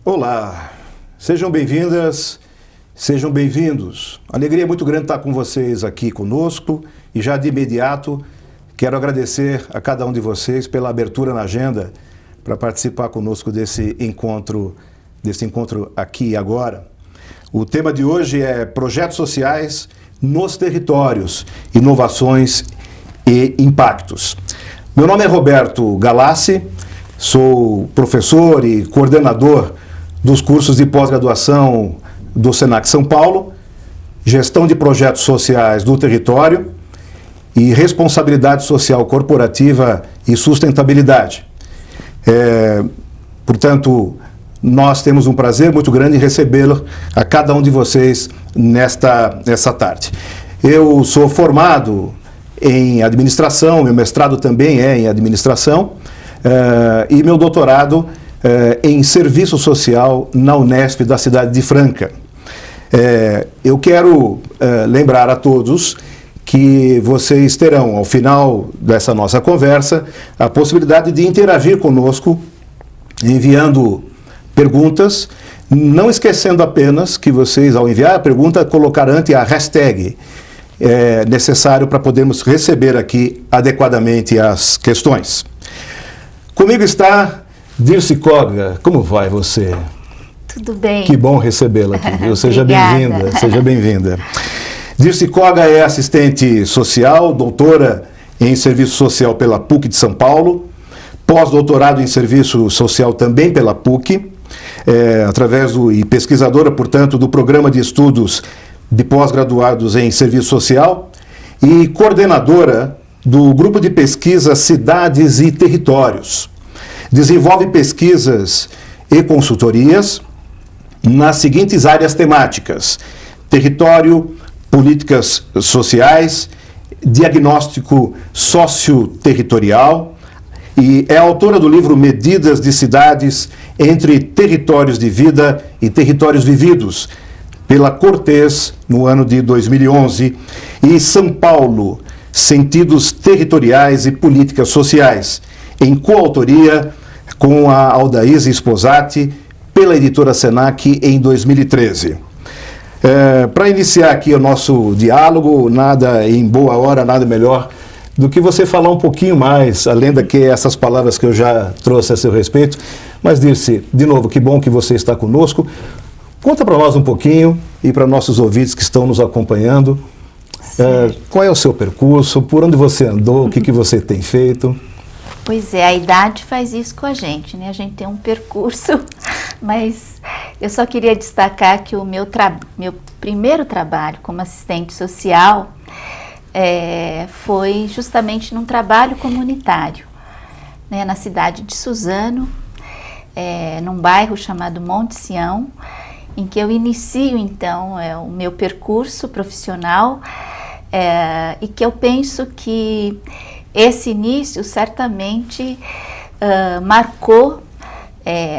Olá, sejam bem-vindas, sejam bem-vindos. Alegria muito grande estar com vocês aqui conosco e já de imediato quero agradecer a cada um de vocês pela abertura na agenda para participar conosco desse encontro aqui e agora. O tema de hoje é projetos sociais nos territórios, inovações e impactos. Meu nome é Roberto Galassi, sou professor e coordenador dos cursos de pós-graduação do Senac São Paulo, gestão de projetos sociais do território e responsabilidade social corporativa e sustentabilidade. Portanto, nós temos um prazer muito grande em recebê-lo a cada um de vocês nessa tarde. Eu sou formado em administração, meu mestrado também é em administração, e meu doutorado em serviço social na Unesp da cidade de Franca. Eu quero lembrar a todos que vocês terão, ao final dessa nossa conversa, a possibilidade de interagir conosco, enviando perguntas, não esquecendo apenas que vocês, ao enviar a pergunta, colocar ante a hashtag necessário para podermos receber aqui adequadamente as questões. Comigo está Dirce Koga. Como vai você? Tudo bem. Que bom recebê-la aqui, viu? Seja bem-vinda, seja bem-vinda. Dirce Koga é assistente social, doutora em serviço social pela PUC de São Paulo, pós-doutorado em serviço social também pela PUC, e pesquisadora, portanto, do programa de estudos de pós-graduados em serviço social e coordenadora do grupo de pesquisa Cidades e Territórios. Desenvolve pesquisas e consultorias nas seguintes áreas temáticas: território, políticas sociais, diagnóstico socioterritorial, e é autora do livro Medidas de Cidades entre Territórios de Vida e Territórios Vividos, pela Cortez, no ano de 2011, e São Paulo, Sentidos Territoriais e Políticas Sociais, em coautoria com a Aldaísa Sposati, pela editora Senac, em 2013. Para iniciar aqui o nosso diálogo, nada em boa hora, nada melhor do que você falar um pouquinho mais, além essas palavras que eu já trouxe a seu respeito. Mas, Dirce, de novo, que bom que você está conosco. Conta para nós um pouquinho e para nossos ouvintes que estão nos acompanhando, qual é o seu percurso, por onde você andou, o que você tem feito. Pois é, a idade faz isso com a gente, né? A gente tem um percurso, mas eu só queria destacar que o meu primeiro trabalho como assistente social foi justamente num trabalho comunitário, né, na cidade de Suzano, num bairro chamado Monte Sião, em que eu inicio, então, o meu percurso profissional, e que eu penso que esse início certamente marcou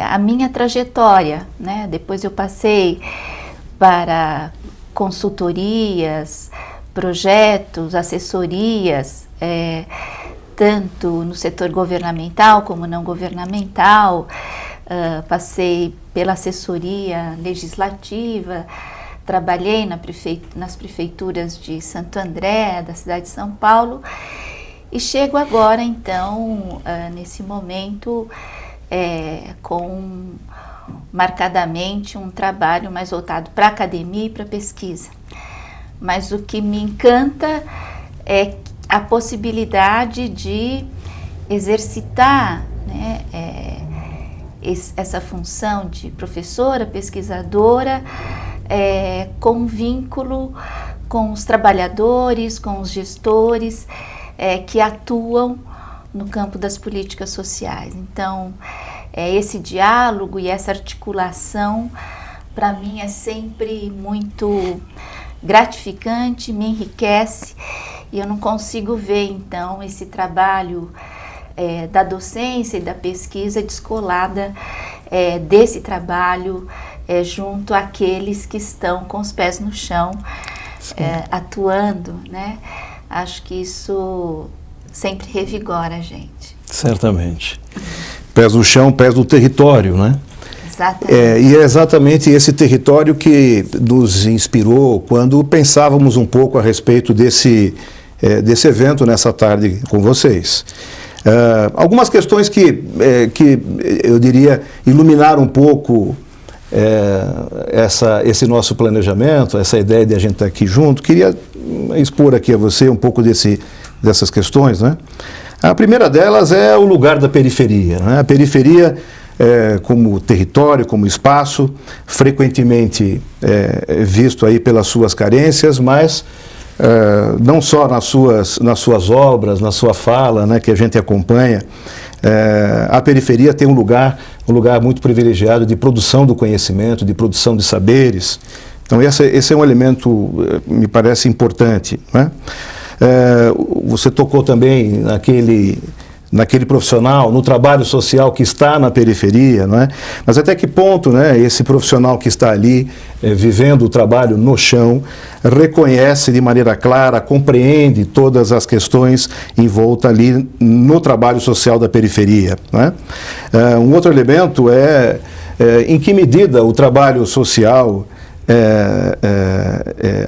a minha trajetória, né? Depois eu passei para consultorias, projetos, assessorias, tanto no setor governamental como não governamental. Passei pela assessoria legislativa, trabalhei nas prefeituras de Santo André, da cidade de São Paulo, e chego agora, então, nesse momento, com marcadamente um trabalho mais voltado para a academia e para a pesquisa. Mas o que me encanta é a possibilidade de exercitar, né, essa função de professora, pesquisadora, com vínculo com os trabalhadores, com os gestores que atuam no campo das políticas sociais. Então, esse diálogo e essa articulação, para mim, é sempre muito gratificante, me enriquece, e eu não consigo ver, então, esse trabalho da docência e da pesquisa descolada desse trabalho junto àqueles que estão com os pés no chão, atuando, né? Acho que isso sempre revigora a gente. Certamente. Pés no chão, pés no território, né? Exatamente. E é exatamente esse território que nos inspirou quando pensávamos um pouco a respeito desse evento nessa tarde com vocês. Algumas questões que eu diria iluminaram um pouco esse nosso planejamento, essa ideia de a gente estar aqui junto. Queria expor aqui a você um pouco dessas questões, né? A primeira delas é o lugar da periferia, né? A periferia como território, como espaço, frequentemente visto aí pelas suas carências, mas não só nas suas obras, na sua fala, né, que a gente acompanha, a periferia tem um lugar muito privilegiado de produção do conhecimento, de produção de saberes. Então esse é um elemento, me parece importante, né? Você tocou também naquele profissional, no trabalho social que está na periferia, não é? Mas até que ponto, né, esse profissional que está ali, vivendo o trabalho no chão, reconhece de maneira clara, compreende todas as questões envoltas ali no trabalho social da periferia, não é? Um outro elemento é em que medida o trabalho social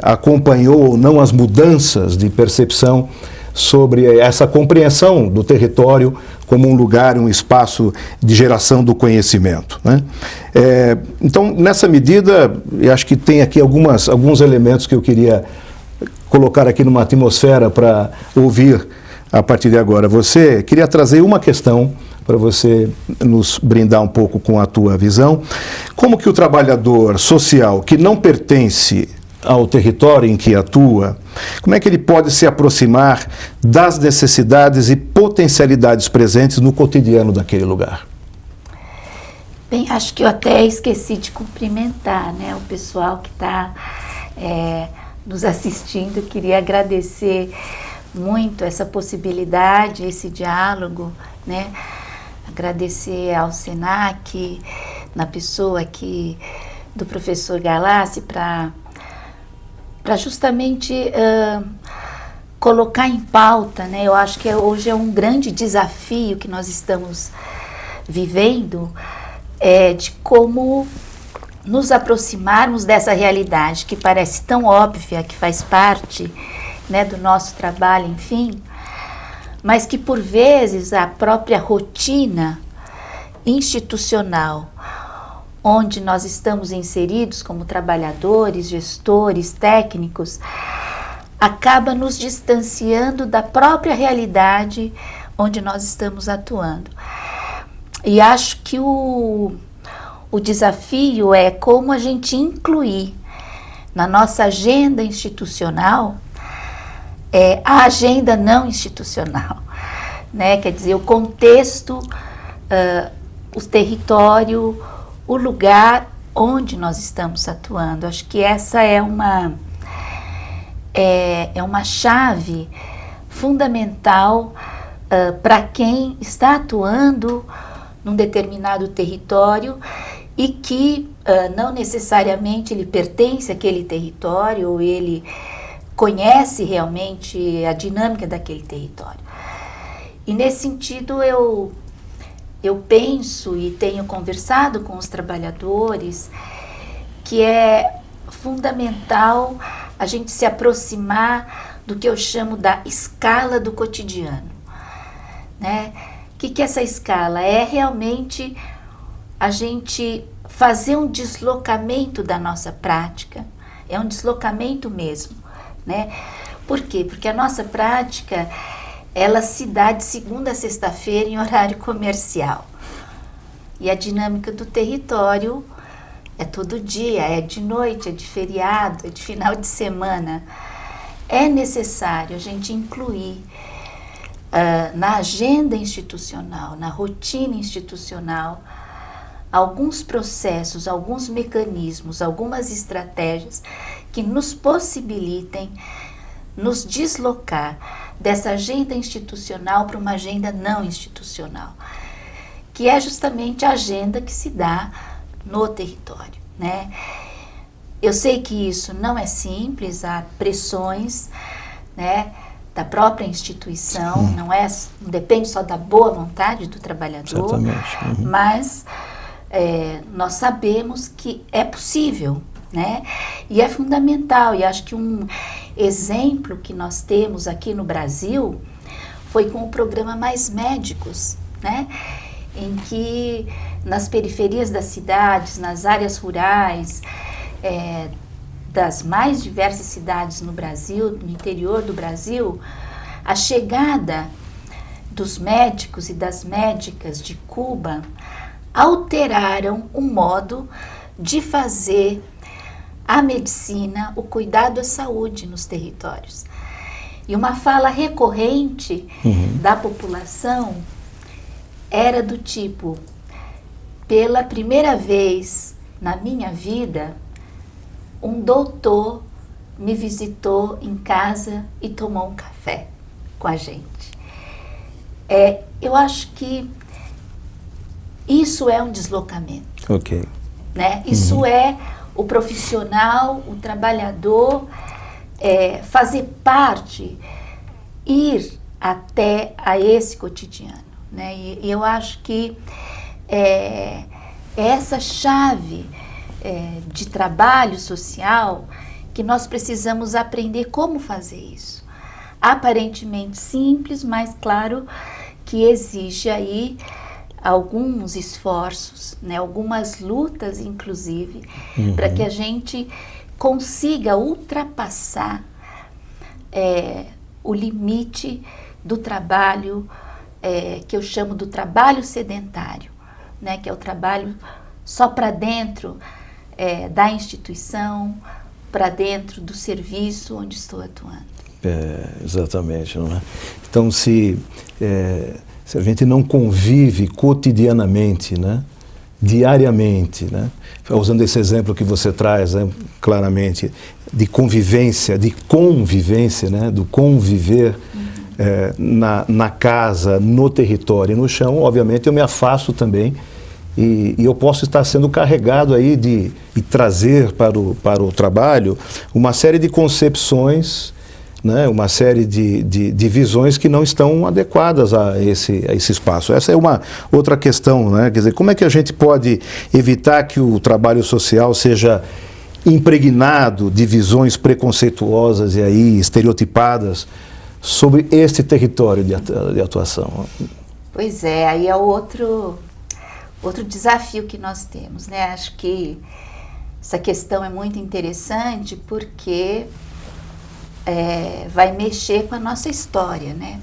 acompanhou ou não as mudanças de percepção sobre essa compreensão do território como um lugar, um espaço de geração do conhecimento, né? Então, nessa medida, eu acho que tem aqui alguns elementos que eu queria colocar aqui numa atmosfera para ouvir a partir de agora. Você queria trazer uma questão para você nos brindar um pouco com a tua visão. Como que o trabalhador social que não pertence ao território em que atua, como é que ele pode se aproximar das necessidades e potencialidades presentes no cotidiano daquele lugar? Bem, acho que eu até esqueci de cumprimentar, né, o pessoal que está nos assistindo. Queria agradecer muito essa possibilidade, esse diálogo, né? Agradecer ao SENAC, na pessoa aqui do professor Galassi, para justamente colocar em pauta, né? Eu acho que hoje é um grande desafio que nós estamos vivendo, de como nos aproximarmos dessa realidade que parece tão óbvia, que faz parte, né, do nosso trabalho, enfim, mas que por vezes a própria rotina institucional onde nós estamos inseridos como trabalhadores, gestores, técnicos, acaba nos distanciando da própria realidade onde nós estamos atuando. E acho que o desafio é como a gente incluir na nossa agenda institucional a agenda não institucional, né? Quer dizer, o contexto, o território, o lugar onde nós estamos atuando. Acho que essa é uma chave fundamental para quem está atuando num determinado território e que não necessariamente ele pertence àquele território ou ele conhece realmente a dinâmica daquele território. E nesse sentido eu penso e tenho conversado com os trabalhadores que é fundamental a gente se aproximar do que eu chamo da escala do cotidiano, né? O que é essa escala? É realmente a gente fazer um deslocamento da nossa prática, é um deslocamento mesmo, né? Por quê? Porque a nossa prática ela se dá de segunda a sexta-feira em horário comercial. E a dinâmica do território é todo dia, é de noite, é de feriado, é de final de semana. É necessário a gente incluir na agenda institucional, na rotina institucional, alguns processos, alguns mecanismos, algumas estratégias que nos possibilitem nos deslocar dessa agenda institucional para uma agenda não institucional, que é justamente a agenda que se dá no território, né? Eu sei que isso não é simples, há pressões, né, da própria instituição, não depende só da boa vontade do trabalhador, mas nós sabemos que é possível, né? E é fundamental, e acho que um exemplo que nós temos aqui no Brasil foi com o programa Mais Médicos, né? Em que nas periferias das cidades, nas áreas rurais, das mais diversas cidades no Brasil, no interior do Brasil, a chegada dos médicos e das médicas de Cuba alteraram o modo de fazer a medicina, o cuidado à saúde nos territórios. E uma fala recorrente da população era do tipo: pela primeira vez na minha vida, um doutor me visitou em casa e tomou um café com a gente. Eu acho que isso é um deslocamento. Ok. Né? Isso é o profissional, o trabalhador, fazer parte, ir até a esse cotidiano. Né? E eu acho que essa chave de trabalho social que nós precisamos aprender como fazer isso. Aparentemente simples, mas claro que exige aí alguns esforços, né, algumas lutas inclusive, para que a gente consiga ultrapassar o limite do trabalho que eu chamo do trabalho sedentário, né, que é o trabalho só para dentro da instituição, para dentro do serviço onde estou atuando. Exatamente, não é? Então, se a gente não convive cotidianamente, né, diariamente, né, usando esse exemplo que você traz, né, claramente, de convivência, né, do conviver na casa, no território e no chão, obviamente eu me afasto também e eu posso estar sendo carregado aí de trazer para o trabalho uma série de concepções, né, uma série de visões que não estão adequadas a esse espaço. Essa é uma outra questão, né? Quer dizer, como é que a gente pode evitar que o trabalho social seja impregnado de visões preconceituosas e aí estereotipadas sobre este território de atuação? Pois é, aí é outro desafio que nós temos, né? Acho que essa questão é muito interessante porque vai mexer com a nossa história, né?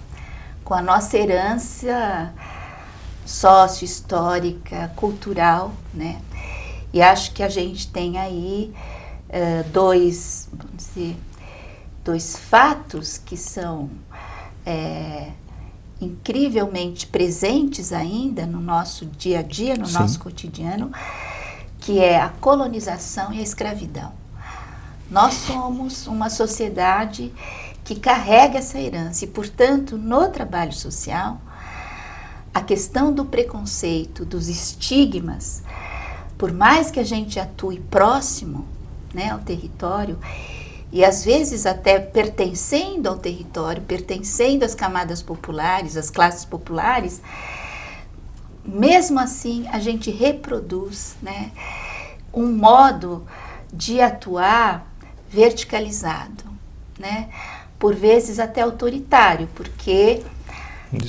Com a nossa herança sócio-histórica, cultural, né? E acho que a gente tem aí dois fatos que são incrivelmente presentes ainda no nosso dia a dia, no nosso cotidiano, que é a colonização e a escravidão. Nós somos uma sociedade que carrega essa herança e, portanto, no trabalho social, a questão do preconceito, dos estigmas, por mais que a gente atue próximo, né, ao território, e às vezes até pertencendo ao território, pertencendo às camadas populares, às classes populares, mesmo assim a gente reproduz, né, um modo de atuar verticalizado, né, por vezes até autoritário, porque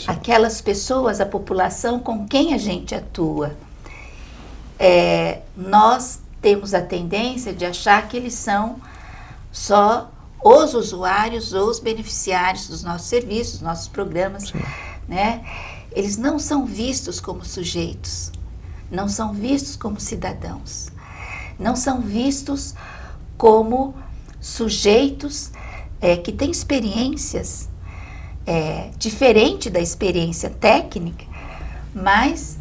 aquelas pessoas, a população com quem a gente atua, nós temos a tendência de achar que eles são só os usuários ou os beneficiários dos nossos serviços, dos nossos programas, né? Eles não são vistos como sujeitos, não são vistos como cidadãos, não são vistos como sujeitos que têm experiências diferente da experiência técnica, mas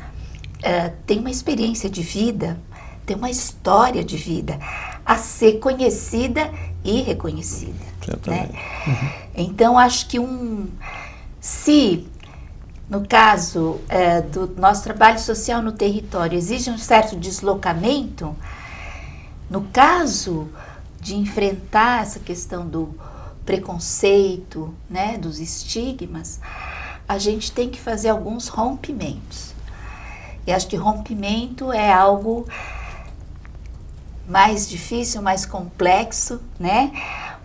tem uma experiência de vida, tem uma história de vida a ser conhecida e reconhecida. Né? Então, acho que se no caso do nosso trabalho social no território exige um certo deslocamento, no caso de enfrentar essa questão do preconceito, né, dos estigmas, a gente tem que fazer alguns rompimentos. E acho que rompimento é algo mais difícil, mais complexo, né?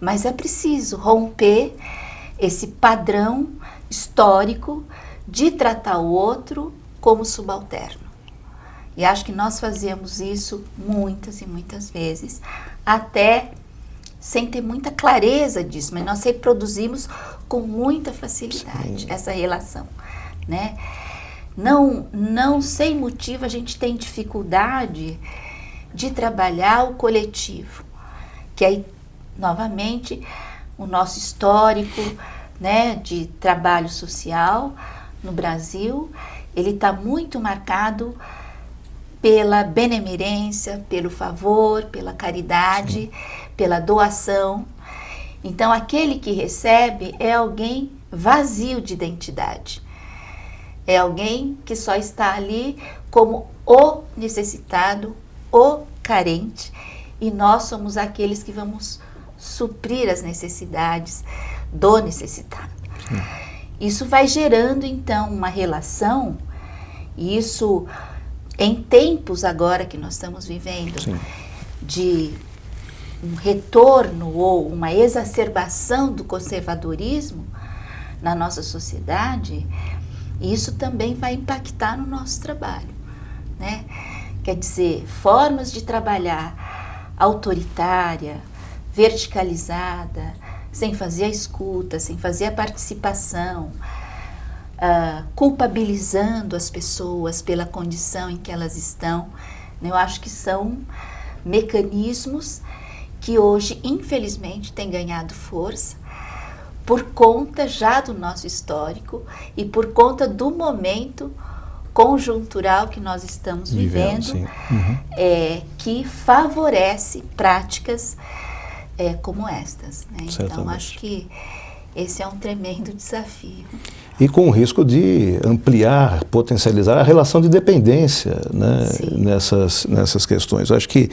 Mas é preciso romper esse padrão histórico de tratar o outro como subalterno. E acho que nós fazemos isso muitas e muitas vezes, até sem ter muita clareza disso, mas nós reproduzimos com muita facilidade essa relação, né? Não sem motivo a gente tem dificuldade de trabalhar o coletivo, que aí, novamente, o nosso histórico, né, de trabalho social no Brasil, ele está muito marcado pela benemerência, pelo favor, pela caridade, pela doação. Então, aquele que recebe é alguém vazio de identidade. É alguém que só está ali como o necessitado, o carente, e nós somos aqueles que vamos suprir as necessidades do necessitado. Isso vai gerando, então, uma relação, e isso em tempos agora que nós estamos vivendo, de um retorno ou uma exacerbação do conservadorismo na nossa sociedade, isso também vai impactar no nosso trabalho, né? Quer dizer, formas de trabalhar autoritária, verticalizada, sem fazer a escuta, sem fazer a participação, culpabilizando as pessoas pela condição em que elas estão, né? Eu acho que são mecanismos que hoje, infelizmente, têm ganhado força por conta já do nosso histórico e por conta do momento conjuntural que nós estamos vivendo, que favorece práticas como estas, né? Então, acho que esse é um tremendo desafio. E com o risco de ampliar, potencializar a relação de dependência, né, nessas questões. Eu acho que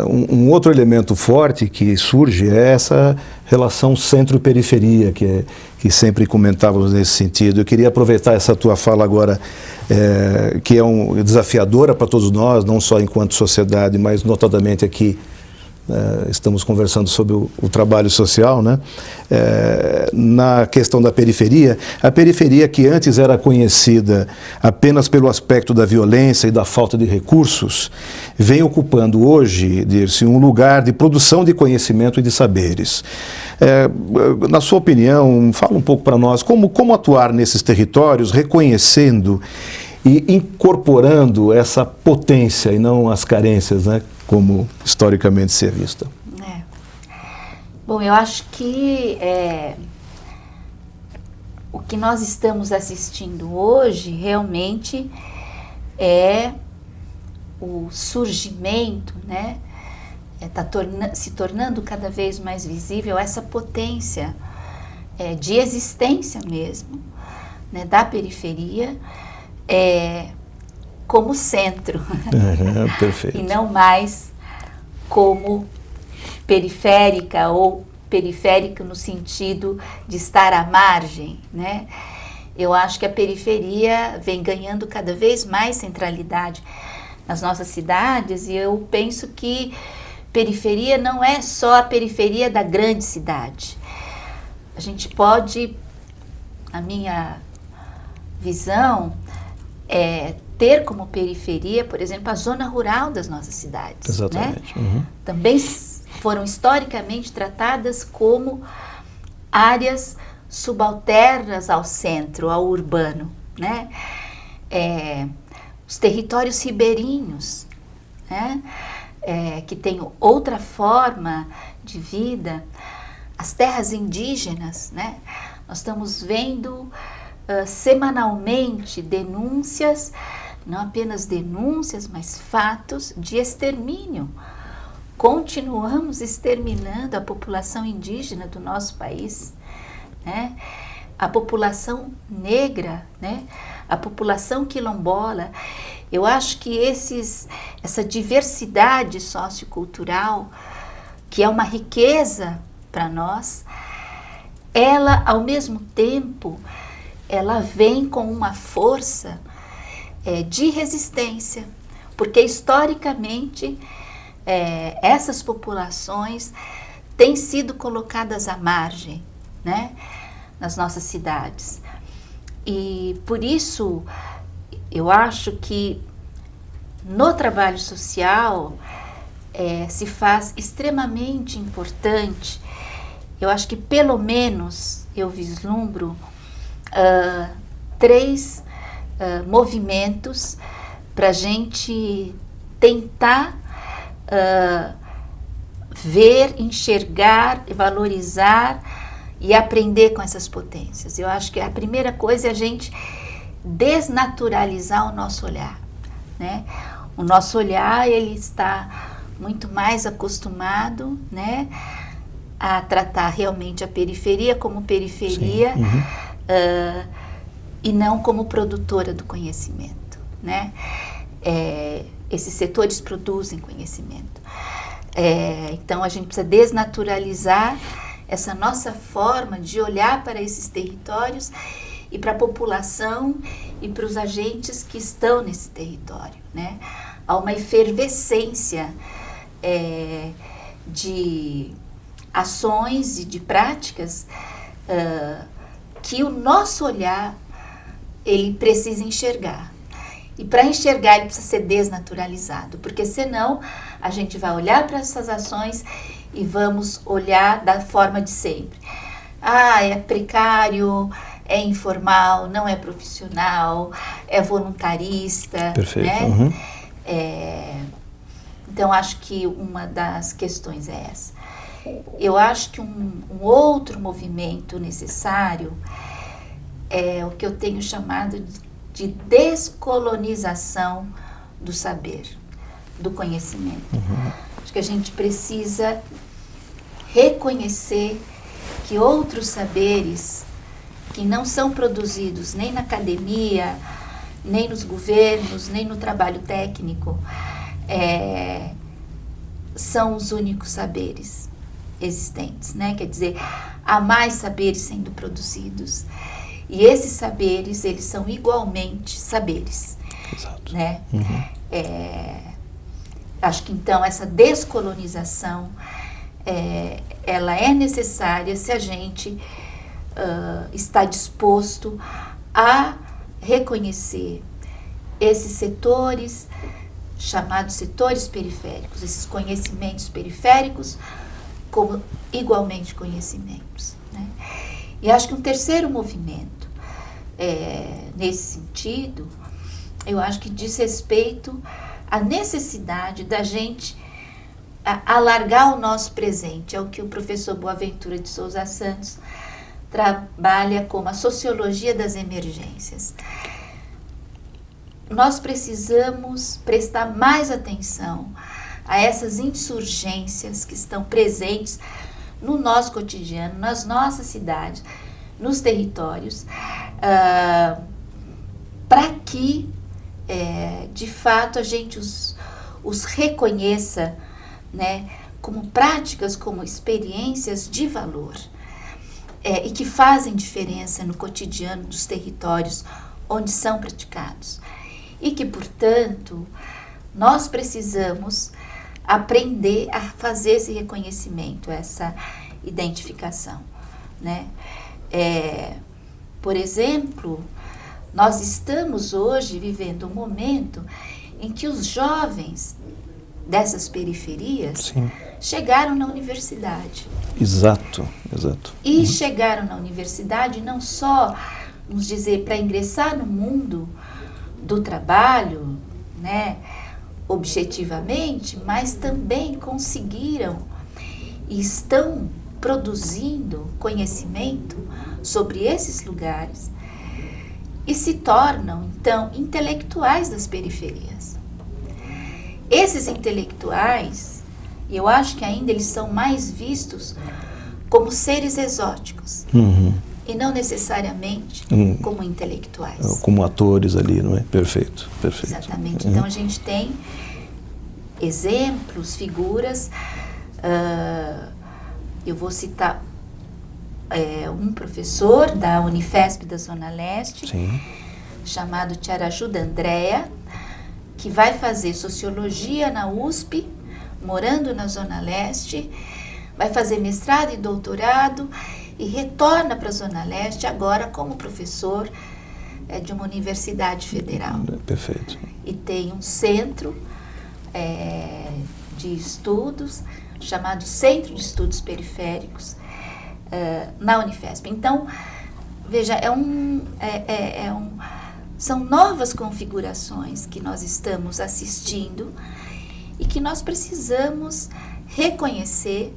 um outro elemento forte que surge é essa relação centro-periferia, que sempre comentávamos nesse sentido. Eu queria aproveitar essa tua fala agora, que é desafiadora para todos nós, não só enquanto sociedade, mas notadamente aqui, estamos conversando sobre o trabalho social, né? Na questão da periferia, a periferia que antes era conhecida apenas pelo aspecto da violência e da falta de recursos, vem ocupando hoje, Dirce, um lugar de produção de conhecimento e de saberes. Na sua opinião, fala um pouco para nós, como atuar nesses territórios, reconhecendo e incorporando essa potência e não as carências, né, como historicamente se é vista. Bom, eu acho que o que nós estamos assistindo hoje realmente é o surgimento, né, está se tornando cada vez mais visível essa potência de existência mesmo, né, da periferia, como centro, perfeito. E não mais como periférica ou periférica no sentido de estar à margem, né? Eu acho que a periferia vem ganhando cada vez mais centralidade nas nossas cidades, e eu penso que periferia não é só a periferia da grande cidade. A gente pode, a minha visão, ter como periferia, por exemplo, a zona rural das nossas cidades. Exatamente. Né? Também foram historicamente tratadas como áreas subalternas ao centro, ao urbano, né? Os territórios ribeirinhos, né? Que têm outra forma de vida, as terras indígenas, né? Nós estamos vendo semanalmente denúncias, não apenas denúncias, mas fatos de extermínio. Continuamos exterminando a população indígena do nosso país, né? A população negra, né? A população quilombola. Eu acho que essa diversidade sociocultural, que é uma riqueza para nós, ela, ao mesmo tempo, ela vem com uma força de resistência, porque historicamente essas populações têm sido colocadas à margem, né, nas nossas cidades. E por isso eu acho que no trabalho social se faz extremamente importante. Eu acho que pelo menos eu vislumbro 3 movimentos para a gente tentar ver, enxergar, valorizar e aprender com essas potências. Eu acho que a primeira coisa é a gente desnaturalizar o nosso olhar, né? O nosso olhar, ele está muito mais acostumado, né, a tratar realmente a periferia como periferia, e não como produtora do conhecimento, né? Esses setores produzem conhecimento. Então a gente precisa desnaturalizar essa nossa forma de olhar para esses territórios e para a população e para os agentes que estão nesse território, né? Há uma efervescência de ações e de práticas que o nosso olhar ele precisa enxergar. E para enxergar ele precisa ser desnaturalizado, porque senão a gente vai olhar para essas ações e vamos olhar da forma de sempre. É precário, é informal, não é profissional, é voluntarista. Perfeito. Né? Então acho que uma das questões é essa. Eu acho que um outro movimento necessário é o que eu tenho chamado de descolonização do saber, do conhecimento. Acho que a gente precisa reconhecer que outros saberes que não são produzidos nem na academia, nem nos governos, nem no trabalho técnico, são os únicos saberes existentes, né? Quer dizer, há mais saberes sendo produzidos. E esses saberes, eles são igualmente saberes. Exato. Né? Acho que então essa descolonização, ela é necessária se a gente está disposto a reconhecer esses setores, chamados setores periféricos, esses conhecimentos periféricos, como igualmente conhecimentos. Né? E acho que um terceiro movimento, nesse sentido, eu acho que diz respeito à necessidade da gente alargar o nosso presente. É o que o professor Boaventura de Souza Santos trabalha como a sociologia das emergências. Nós precisamos prestar mais atenção a essas insurgências que estão presentes no nosso cotidiano, nas nossas cidades, nos territórios, para que, de fato, a gente os reconheça, né, como práticas, como experiências de valor, e que fazem diferença no cotidiano dos territórios onde são praticados. E que, portanto, nós precisamos aprender a fazer esse reconhecimento, essa identificação, né? Por exemplo, nós estamos hoje vivendo um momento em que os jovens dessas periferias Sim. chegaram na universidade. Exato. E chegaram na universidade não só, vamos dizer, para ingressar no mundo do trabalho, né, objetivamente, mas também conseguiram e estão produzindo conhecimento sobre esses lugares e se tornam, então, intelectuais das periferias. Esses intelectuais, eu acho que ainda eles são mais vistos como seres exóticos e não necessariamente como intelectuais. Como atores ali, não é? Perfeito. Exatamente. Então a gente tem exemplos, figuras. Eu vou citar um professor da Unifesp da Zona Leste, Sim. chamado Te Ajuda Andréa, que vai fazer sociologia na USP, morando na Zona Leste, vai fazer mestrado e doutorado e retorna para a Zona Leste agora como professor de uma universidade federal. Perfeito. E tem um centro de estudos chamado Centro de Estudos Periféricos na Unifesp. Então, veja, são novas configurações que nós estamos assistindo e que nós precisamos reconhecer,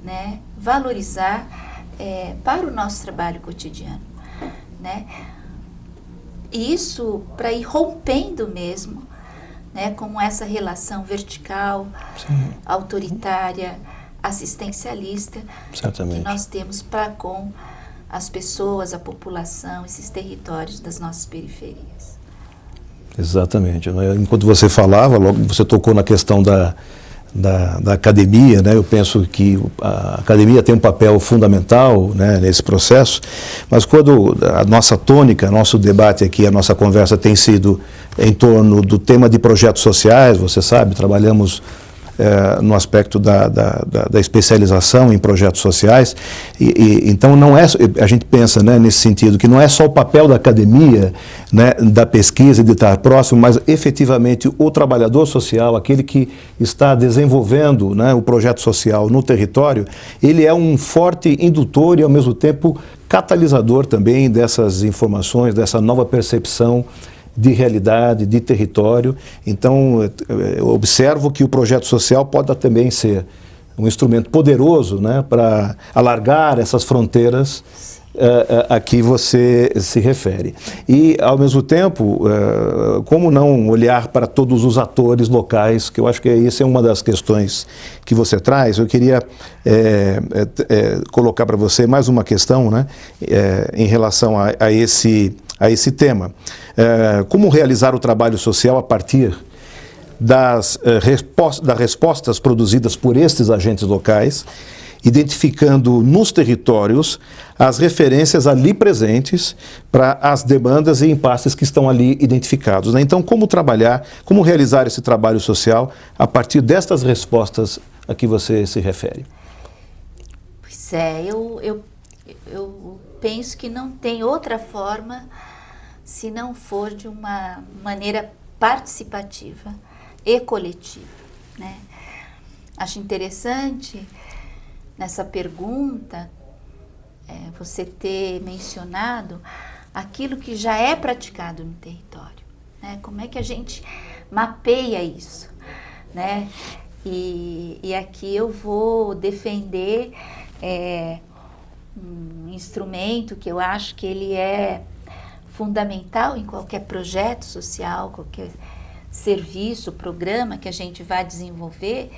né, valorizar para o nosso trabalho cotidiano, né? E isso para ir rompendo mesmo, né, com essa relação vertical, sim, autoritária, assistencialista, certamente, que nós temos para com as pessoas, a população, esses territórios das nossas periferias. Exatamente. Enquanto você falava, logo você tocou na questão da academia, né? Eu penso que a academia tem um papel fundamental, né, nesse processo, mas quando a nossa tônica, nosso debate aqui, a nossa conversa tem sido em torno do tema de projetos sociais, você sabe, trabalhamos no aspecto da especialização em projetos sociais, então não é, a gente pensa, né, nesse sentido, que não é só o papel da academia, né, da pesquisa e de estar próximo, mas efetivamente o trabalhador social, aquele que está desenvolvendo, né, o projeto social no território, ele é um forte indutor e ao mesmo tempo catalisador também dessas informações, dessa nova percepção de realidade, de território. Então, eu observo que o projeto social pode também ser um instrumento poderoso, né, para alargar essas fronteiras a que você se refere. E, ao mesmo tempo, como não olhar para todos os atores locais, que eu acho que essa é uma das questões que você traz. Eu queria colocar para você mais uma questão, né, em relação a esse tema. Como realizar o trabalho social a partir das respostas produzidas por estes agentes locais, identificando nos territórios as referências ali presentes para as demandas e impasses que estão ali identificados, né? Então, como realizar esse trabalho social a partir destas respostas a que você se refere? Pois é, eu penso que não tem outra forma se não for de uma maneira participativa e coletiva, né? Acho interessante nessa pergunta você ter mencionado aquilo que já é praticado no território, né? Como é que a gente mapeia isso, né? E aqui eu vou defender um instrumento que eu acho que ele é fundamental em qualquer projeto social, qualquer serviço, programa que a gente vai desenvolver,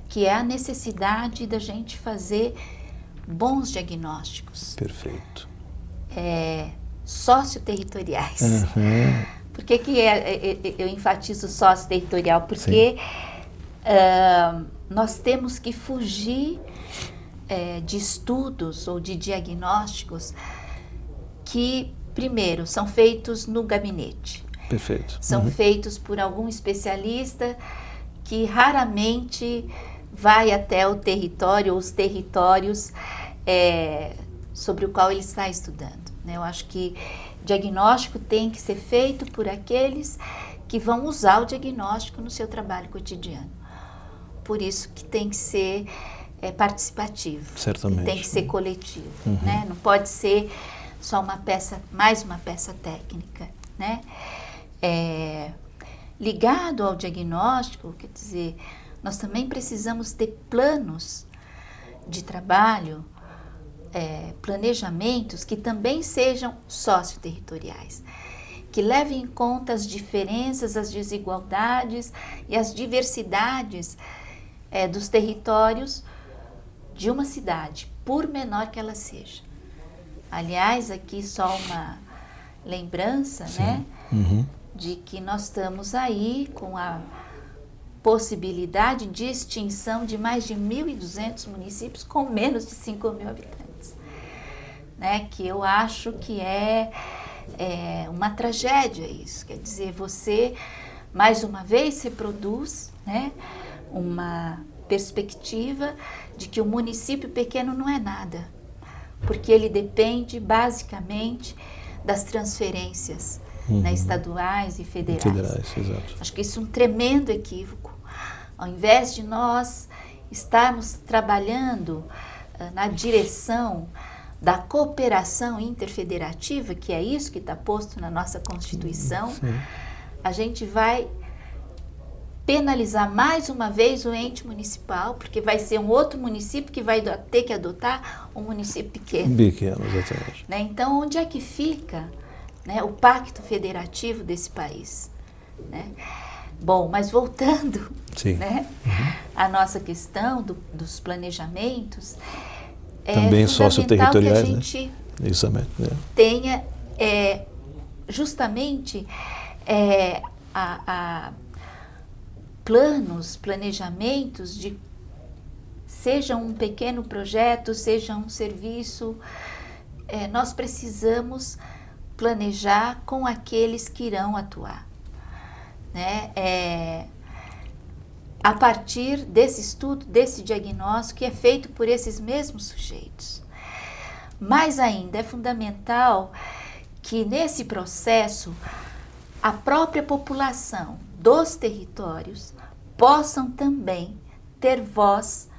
que é a necessidade da gente fazer bons diagnósticos. Perfeito. Socioterritoriais. Uhum. Por que eu enfatizo socioterritorial? Porque nós temos que fugir de estudos ou de diagnósticos que, primeiro, são feitos no gabinete. Perfeito. São feitos por algum especialista que raramente vai até o território ou os territórios sobre o qual ele está estudando, né? Eu acho que diagnóstico tem que ser feito por aqueles que vão usar o diagnóstico no seu trabalho cotidiano. Por isso que tem que ser participativo. Certamente. Tem que ser coletivo, né? Não pode ser só mais uma peça técnica, né? Ligado ao diagnóstico, quer dizer, nós também precisamos ter planos de trabalho, planejamentos que também sejam socioterritoriais, que levem em conta as diferenças, as desigualdades e as diversidades dos territórios de uma cidade, por menor que ela seja. Aliás, aqui só uma lembrança, né, de que nós estamos aí com a possibilidade de extinção de mais de 1.200 municípios com menos de 5.000 habitantes, né, que eu acho que é é uma tragédia isso. Quer dizer, você, mais uma vez, reproduz, né, uma perspectiva de que o município pequeno não é nada, porque ele depende basicamente das transferências, né, estaduais e federais. Exato. Acho que isso é um tremendo equívoco. Ao invés de nós estarmos trabalhando na direção da cooperação interfederativa, que é isso que está posto na nossa Constituição, a gente vai penalizar mais uma vez o ente municipal, porque vai ser um outro município que vai ter que adotar um município pequeno. Pequeno, exatamente. Né? Então, onde é que fica, né, o pacto federativo desse país? Né? Bom, mas voltando, né, à nossa questão dos planejamentos, também socioterritoriais, que a gente, né? Isso mesmo, tenha justamente planos, planejamentos de seja um pequeno projeto, seja um serviço, nós precisamos planejar com aqueles que irão atuar, né? A partir desse estudo, desse diagnóstico que é feito por esses mesmos sujeitos. Mais ainda, é fundamental que nesse processo a própria população dos territórios possam também ter voz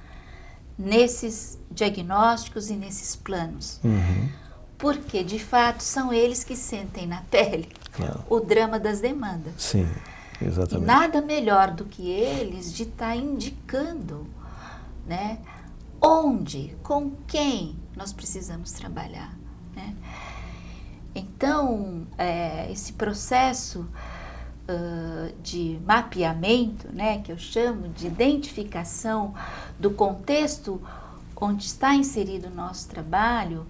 nesses diagnósticos e nesses planos. Porque, de fato, são eles que sentem na pele o drama das demandas. Sim, exatamente. E nada melhor do que eles de estar indicando, né, onde, com quem nós precisamos trabalhar, né? Então, esse processo de mapeamento, né, que eu chamo de identificação do contexto onde está inserido o nosso trabalho,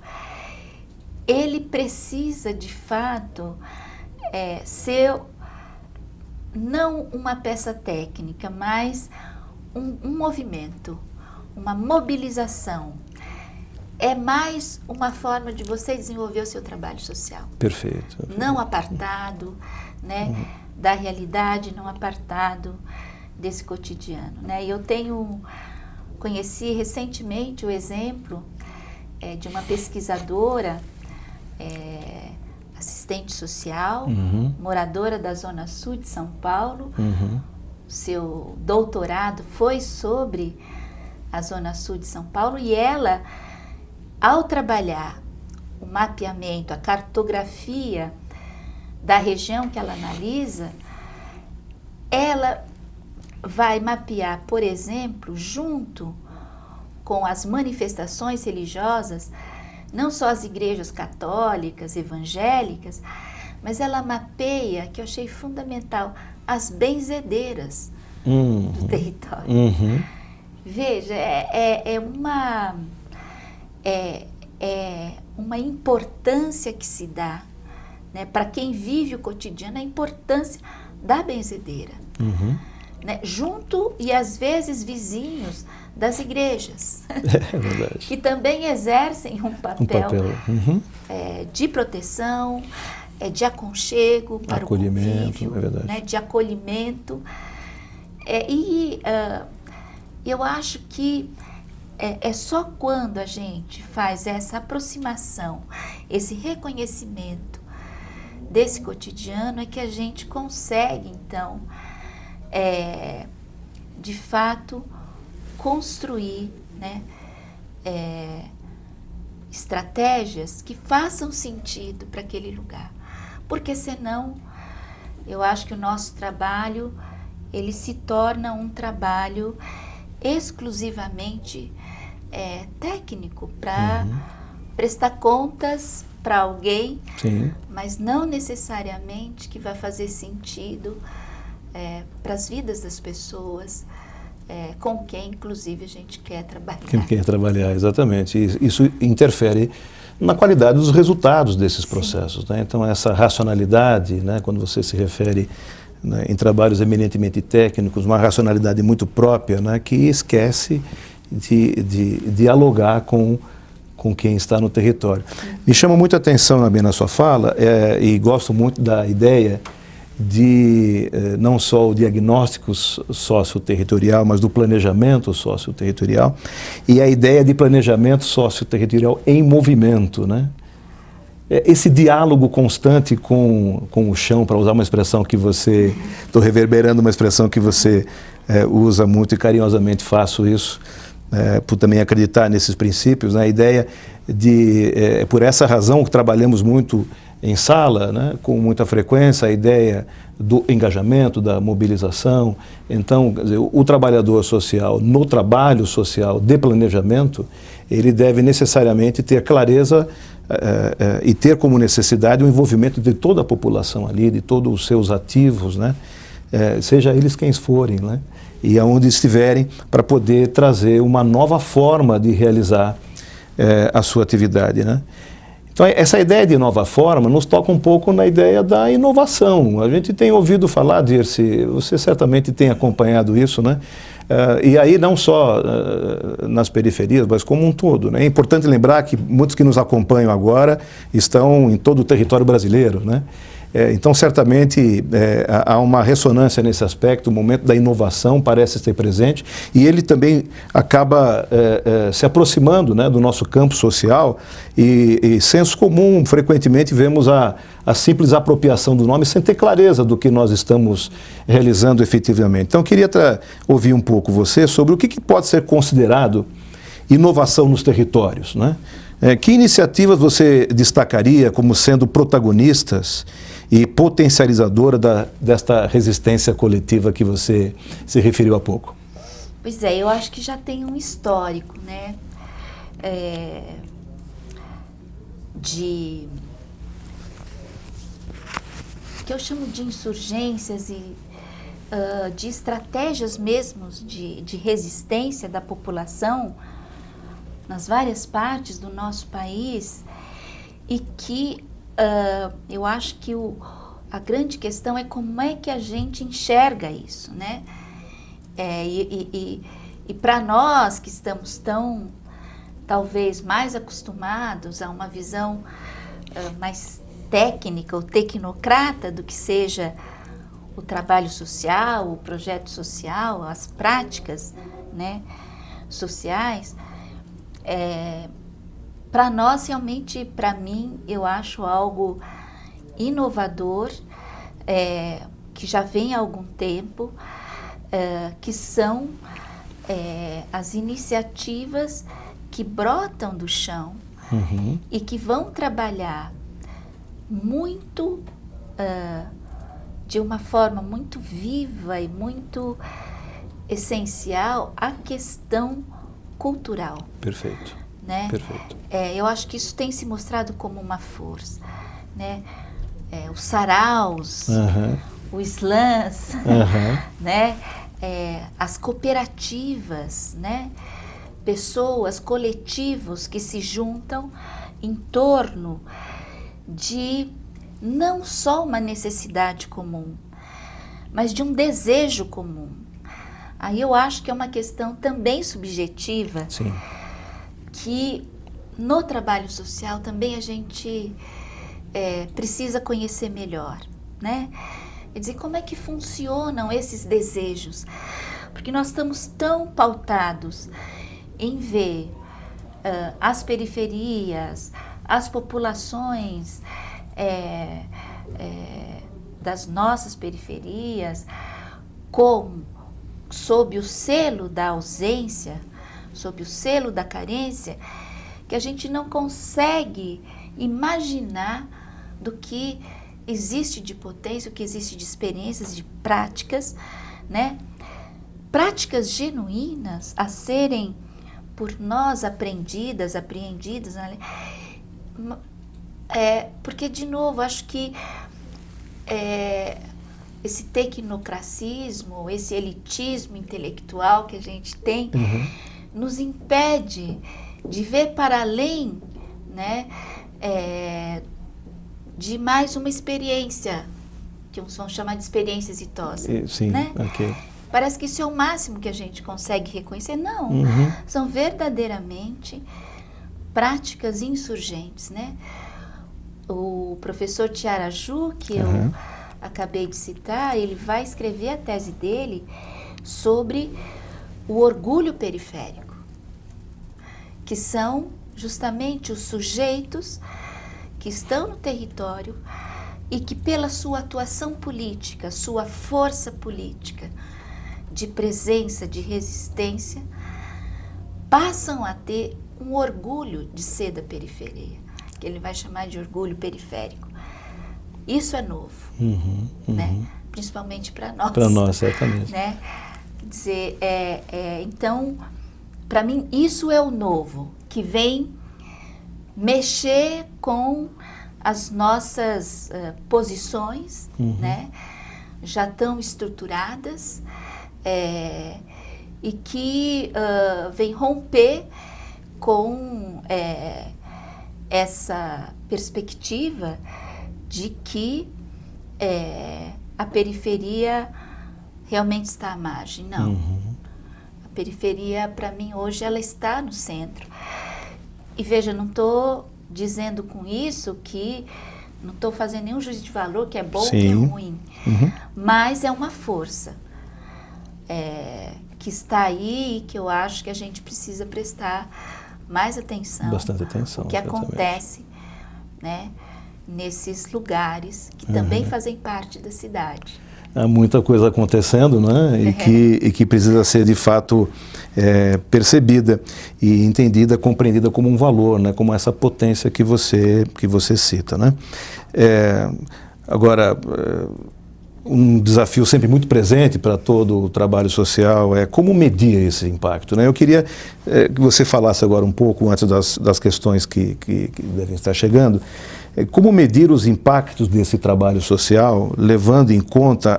ele precisa, de fato, ser não uma peça técnica, mas um movimento, uma mobilização. É mais uma forma de você desenvolver o seu trabalho social. Perfeito. Não apartado, né, da realidade, não apartado desse cotidiano, né? E eu conheci recentemente o exemplo de uma pesquisadora, assistente social, moradora da Zona Sul de São Paulo. Seu doutorado foi sobre a Zona Sul de São Paulo e ela, ao trabalhar o mapeamento, a cartografia da região que ela analisa, ela vai mapear, por exemplo, junto com as manifestações religiosas, não só as igrejas católicas, evangélicas, mas ela mapeia, que eu achei fundamental, as benzedeiras do território. Veja, é uma importância que se dá, né, para quem vive o cotidiano, a importância da benzedeira, né, junto e às vezes vizinhos das igrejas, que também exercem um papel de proteção, de aconchego para o convívio, né, de acolhimento. Eu acho que é só quando a gente faz essa aproximação, esse reconhecimento desse cotidiano é que a gente consegue, então, de fato, construir, né, estratégias que façam sentido para aquele lugar. Porque senão, eu acho que o nosso trabalho, ele se torna um trabalho exclusivamente técnico, para prestar contas para alguém, mas não necessariamente que vai fazer sentido para as vidas das pessoas, com quem, inclusive, a gente quer trabalhar. Quem quer trabalhar, exatamente. Isso interfere na qualidade dos resultados desses processos, né? Então, essa racionalidade, né, quando você se refere, né, em trabalhos eminentemente técnicos, uma racionalidade muito própria, né, que esquece de dialogar com com quem está no território. Me chama muita atenção também na sua fala, e gosto muito da ideia de não só o diagnóstico socioterritorial, mas do planejamento socioterritorial, e a ideia de planejamento socioterritorial em movimento, né? Esse diálogo constante com o chão, para usar uma expressão que você... Estou reverberando uma expressão que você usa muito e carinhosamente faço isso, por também acreditar nesses princípios, né? A ideia de... por essa razão que trabalhamos muito em sala, né? Com muita frequência, a ideia do engajamento, da mobilização. Então, quer dizer, o trabalhador social, no trabalho social de planejamento, ele deve necessariamente ter clareza e ter como necessidade o envolvimento de toda a população ali, de todos os seus ativos, né? Seja eles quem forem, né? E aonde estiverem, para poder trazer uma nova forma de realizar a sua atividade, né? Então, essa ideia de nova forma nos toca um pouco na ideia da inovação. A gente tem ouvido falar, Dirce, você certamente tem acompanhado isso, né? E aí não só nas periferias, mas como um todo, né? É importante lembrar que muitos que nos acompanham agora estão em todo o território brasileiro, né? Então, certamente, há uma ressonância nesse aspecto, o momento da inovação parece estar presente, e ele também acaba se aproximando, né, do nosso campo social, e senso comum, frequentemente vemos a simples apropriação do nome sem ter clareza do que nós estamos realizando efetivamente. Então, eu queria ouvir um pouco você sobre o que pode ser considerado inovação nos territórios, né? Que iniciativas você destacaria como sendo protagonistas e potencializadora desta resistência coletiva que você se referiu há pouco? Pois é, eu acho que já tem um histórico, né? Que eu chamo de insurgências e de estratégias mesmo de resistência da população nas várias partes do nosso país, e que eu acho que a grande questão é como é que a gente enxerga isso, né? E para nós que estamos tão, talvez, mais acostumados a uma visão mais técnica ou tecnocrata do que seja o trabalho social, o projeto social, as práticas, né, sociais, para nós, realmente, para mim, eu acho algo inovador, que já vem há algum tempo, que são as iniciativas que brotam do chão, uhum, e que vão trabalhar muito, de uma forma muito viva e muito essencial, a questão cultural. Perfeito. Né? Perfeito. Eu acho que isso tem se mostrado como uma força, né? Os saraus, uhum, os slams, uhum, né? As cooperativas, né? Pessoas, coletivos que se juntam em torno de não só uma necessidade comum, mas de um desejo comum. Aí eu acho que é uma questão também subjetiva. Sim. Que no trabalho social também a gente precisa conhecer melhor, né? Quer dizer, como é que funcionam esses desejos? Porque nós estamos tão pautados em ver as periferias, as populações das nossas periferias como sob o selo da ausência, sob o selo da carência, que a gente não consegue imaginar do que existe de potência, o que existe de experiências, de práticas, né? Práticas genuínas a serem por nós apreendidas, né? Porque, de novo, acho que esse tecnocracismo, esse elitismo intelectual que a gente tem, uhum, nos impede de ver para além, né, de mais uma experiência, que uns vão chamar de experiência exitosa. Sim, né? Ok. Parece que isso é o máximo que a gente consegue reconhecer. Não, uhum, são verdadeiramente práticas insurgentes, né? O professor Tiaraju, que eu acabei de citar, ele vai escrever a tese dele sobre o orgulho periférico, que são justamente os sujeitos que estão no território e que, pela sua atuação política, sua força política de presença, de resistência, passam a ter um orgulho de ser da periferia, que ele vai chamar de orgulho periférico. Isso é novo, né? Principalmente para nós. Para nós, certamente. Né? Quer dizer, então, para mim, isso é o novo, que vem mexer com as nossas posições, né? Já tão estruturadas, e que vem romper com essa perspectiva de que a periferia realmente está à margem. Não. A periferia, para mim, hoje, ela está no centro. E veja, não estou dizendo com isso que não estou fazendo nenhum juízo de valor, que é bom, que é ruim. Mas é uma força que está aí e que eu acho que a gente precisa prestar mais atenção. Bastante atenção. O que acontece, né, nesses lugares que também fazem parte da cidade. Há muita coisa acontecendo, né? E que precisa ser, de fato, percebida e entendida, compreendida como um valor, né? Como essa potência que você cita, né? Agora, um desafio sempre muito presente para todo o trabalho social é como medir esse impacto, né? Eu queria que você falasse agora um pouco, antes das questões que devem estar chegando, como medir os impactos desse trabalho social, levando em conta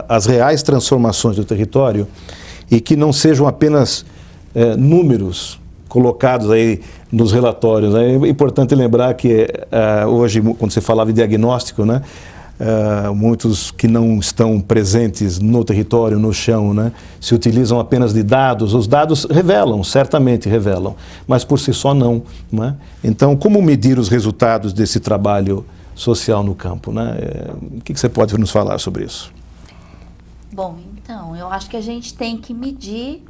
as reais transformações do território e que não sejam apenas números colocados aí nos relatórios. É importante lembrar que hoje, quando você falava de diagnóstico, né, muitos que não estão presentes no território, no chão, né, se utilizam apenas de dados. Os dados revelam, certamente revelam, mas por si só não, né? Então, como medir os resultados desse trabalho social no campo, né? O que você pode nos falar sobre isso? Bom, então, eu acho que a gente tem que medir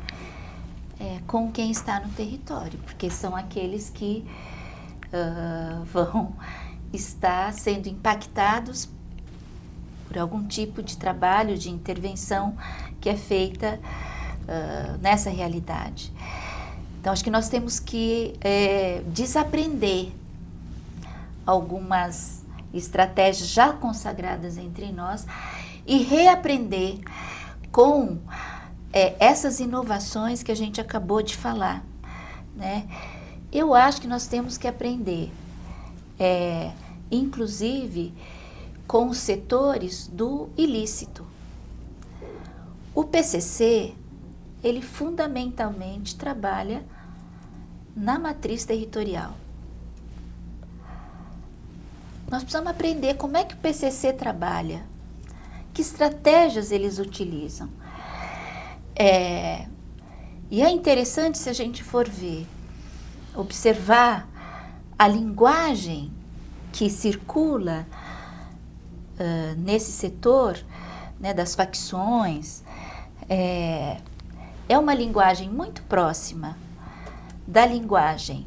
com quem está no território, porque são aqueles que vão estar sendo impactados por algum tipo de trabalho, de intervenção que é feita nessa realidade. Então, acho que nós temos que desaprender algumas estratégias já consagradas entre nós e reaprender com essas inovações que a gente acabou de falar, né? Eu acho que nós temos que aprender, inclusive, com os setores do ilícito. O PCC, ele fundamentalmente trabalha na matriz territorial. Nós precisamos aprender como é que o PCC trabalha, que estratégias eles utilizam. E é interessante, se a gente for ver, observar a linguagem que circula nesse setor, né, das facções. É uma linguagem muito próxima da linguagem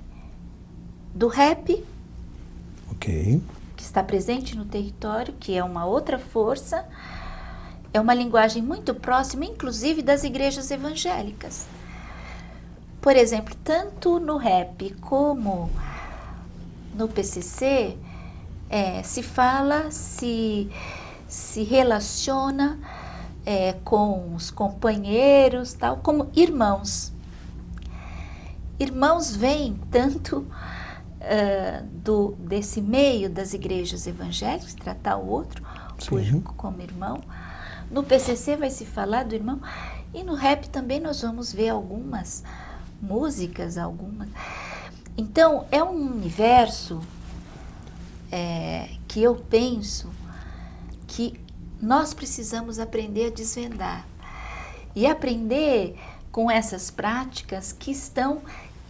do rap, que está presente no território, que é uma outra força. É uma linguagem muito próxima, inclusive, das igrejas evangélicas. Por exemplo, tanto no rap como no PCC, se fala, se relaciona com os companheiros, tal, como irmãos. Irmãos vêm tanto desse meio das igrejas evangélicas, tratar o outro como irmão. No PCC vai se falar do irmão, e no rap também nós vamos ver algumas músicas, Então, é um universo que eu penso que nós precisamos aprender a desvendar e aprender com essas práticas que estão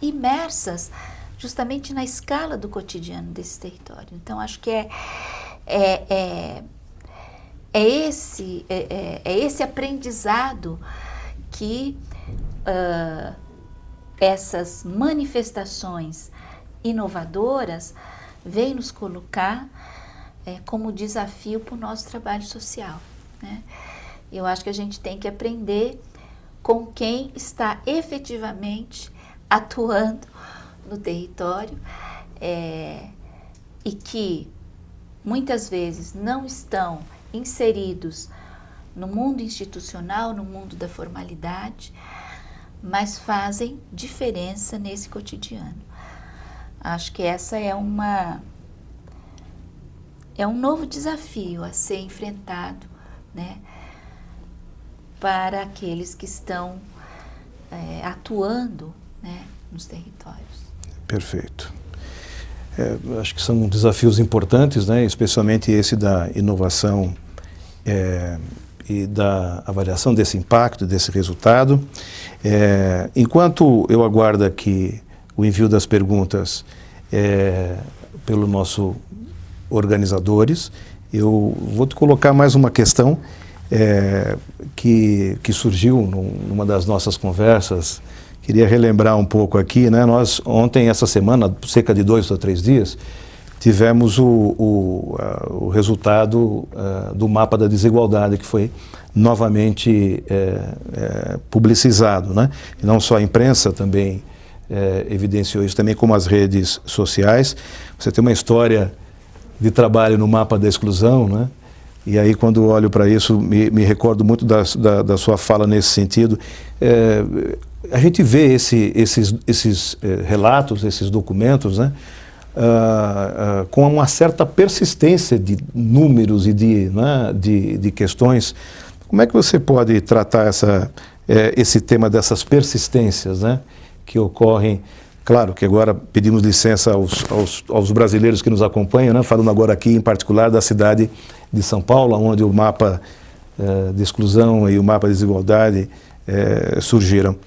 imersas justamente na escala do cotidiano desse território. Então, acho que esse aprendizado que essas manifestações inovadoras vêm nos colocar como desafio para o nosso trabalho social, né? Eu acho que a gente tem que aprender com quem está efetivamente atuando no território e que muitas vezes não estão inseridos no mundo institucional, no mundo da formalidade, mas fazem diferença nesse cotidiano. Acho que essa é um novo desafio a ser enfrentado, né, para aqueles que estão atuando, né, nos territórios. Perfeito. Acho que são desafios importantes, né, especialmente esse da inovação e da avaliação desse impacto, desse resultado. Enquanto eu aguardo aqui o envio das perguntas pelo nosso organizadores, eu vou te colocar mais uma questão que surgiu numa das nossas conversas. Queria relembrar um pouco aqui, né? Nós ontem, essa semana, cerca de 2 ou 3 dias, tivemos o resultado do mapa da desigualdade, que foi novamente publicizado, né? E não só a imprensa também evidenciou isso, também como as redes sociais. Você tem uma história de trabalho no mapa da exclusão, né? E aí, quando olho para isso, me recordo muito da sua fala nesse sentido. A gente vê esses relatos, esses documentos, né, com uma certa persistência de números e de questões. Como é que você pode tratar esse tema dessas persistências, né, que ocorrem? Claro que agora pedimos licença aos brasileiros que nos acompanham, né, falando agora aqui em particular da cidade de São Paulo, onde o mapa de exclusão e o mapa de desigualdade surgiram.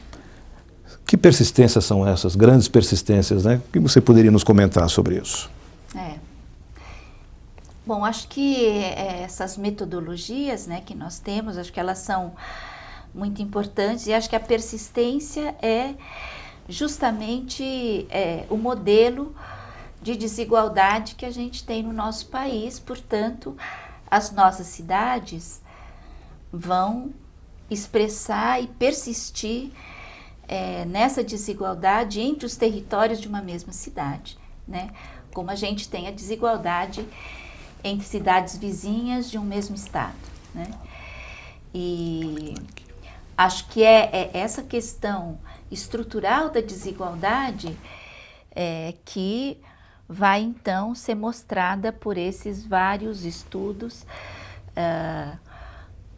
Que persistências são essas, grandes persistências, né? O que você poderia nos comentar sobre isso? Bom, acho que essas metodologias, né, que nós temos, acho que elas são muito importantes e acho que a persistência é justamente o modelo de desigualdade que a gente tem no nosso país. Portanto, as nossas cidades vão expressar e persistir nessa desigualdade entre os territórios de uma mesma cidade, né? Como a gente tem a desigualdade entre cidades vizinhas de um mesmo estado, né? E acho que essa questão estrutural da desigualdade que vai então ser mostrada por esses vários estudos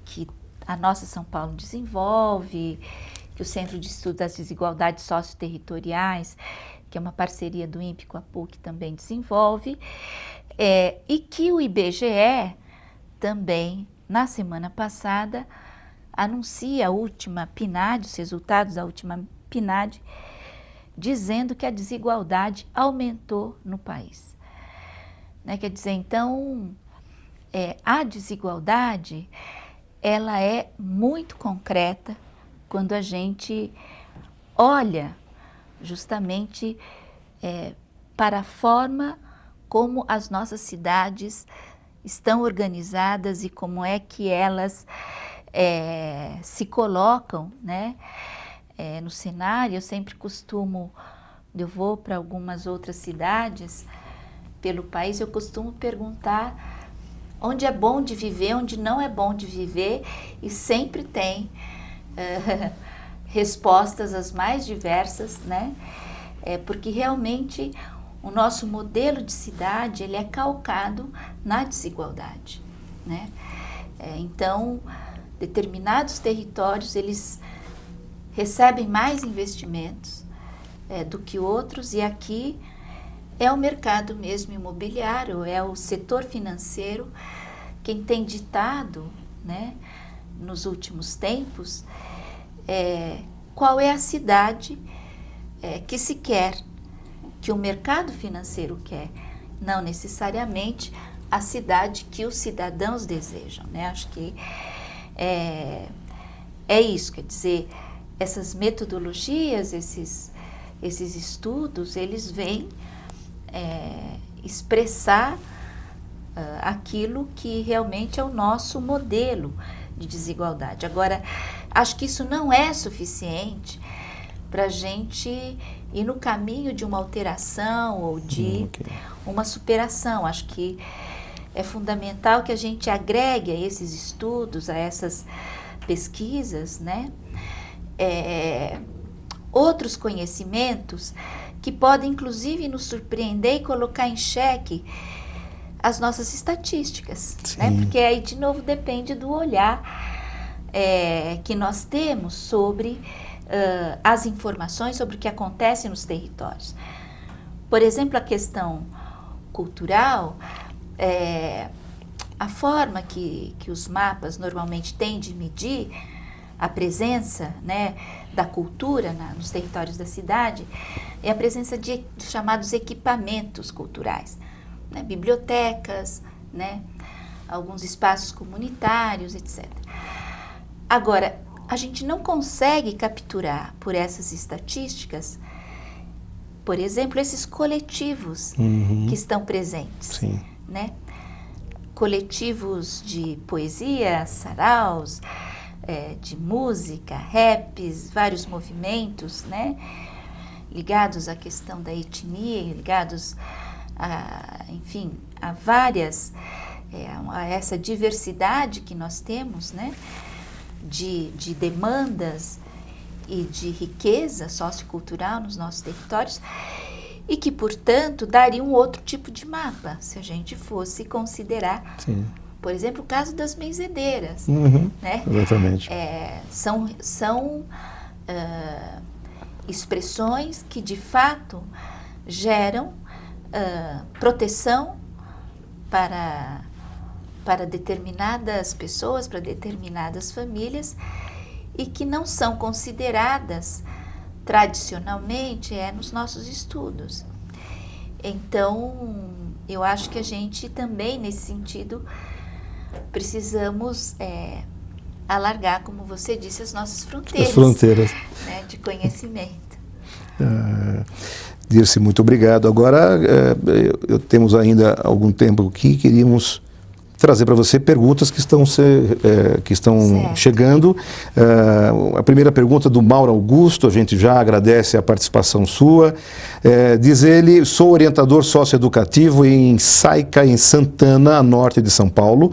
que a nossa São Paulo desenvolve, que o Centro de Estudo das Desigualdades Socioterritoriais, que é uma parceria do INPE com a PUC, também desenvolve, e que o IBGE também, na semana passada, anuncia a última PNAD, os resultados da última PNAD, dizendo que a desigualdade aumentou no país. Né? Quer dizer, então, a desigualdade, ela é muito concreta quando a gente olha justamente para a forma como as nossas cidades estão organizadas e como é que elas se colocam, né, no cenário. Eu sempre eu vou para algumas outras cidades pelo país, eu costumo perguntar onde é bom de viver, onde não é bom de viver, e sempre tem respostas as mais diversas, né? Porque realmente o nosso modelo de cidade, ele é calcado na desigualdade, né? Então, determinados territórios, eles recebem mais investimentos do que outros, e aqui é o mercado mesmo imobiliário, é o setor financeiro quem tem ditado, né, nos últimos tempos, qual é a cidade que se quer que o mercado financeiro quer, não necessariamente a cidade que os cidadãos desejam, né? Acho que é isso, quer dizer, essas metodologias, esses estudos, eles vêm expressar aquilo que realmente é o nosso modelo de desigualdade. Agora, acho que isso não é suficiente para a gente ir no caminho de uma alteração ou de uma superação. Acho que é fundamental que a gente agregue a esses estudos, a essas pesquisas, né, outros conhecimentos que podem, inclusive, nos surpreender e colocar em xeque as nossas estatísticas, né? Porque aí, de novo, depende do olhar que nós temos sobre as informações sobre o que acontece nos territórios. Por exemplo, a questão cultural, a forma que os mapas normalmente têm de medir a presença, né, da cultura nos territórios da cidade é a presença de chamados equipamentos culturais, né, bibliotecas, né, alguns espaços comunitários, etc. Agora, a gente não consegue capturar por essas estatísticas, por exemplo, esses coletivos que estão presentes, né? Coletivos de poesia, saraus, de música, raps, vários movimentos, né? Ligados à questão da etnia, ligados enfim, a várias, a essa diversidade que nós temos, né? De demandas e de riqueza sociocultural nos nossos territórios e que, portanto, daria um outro tipo de mapa se a gente fosse considerar, por exemplo, o caso das benzedeiras, né? Exatamente. São expressões que, de fato, geram proteção para determinadas pessoas, para determinadas famílias, e que não são consideradas tradicionalmente nos nossos estudos. Então, eu acho que a gente também, nesse sentido, precisamos alargar, como você disse, as nossas fronteiras. As fronteiras. Né, de conhecimento. Dirce, muito obrigado. Agora, temos ainda algum tempo aqui, queríamos trazer para você perguntas que estão chegando. A primeira pergunta do Mauro Augusto, a gente já agradece a participação sua. Diz ele: sou orientador socioeducativo em Saica, em Santana, a norte de São Paulo.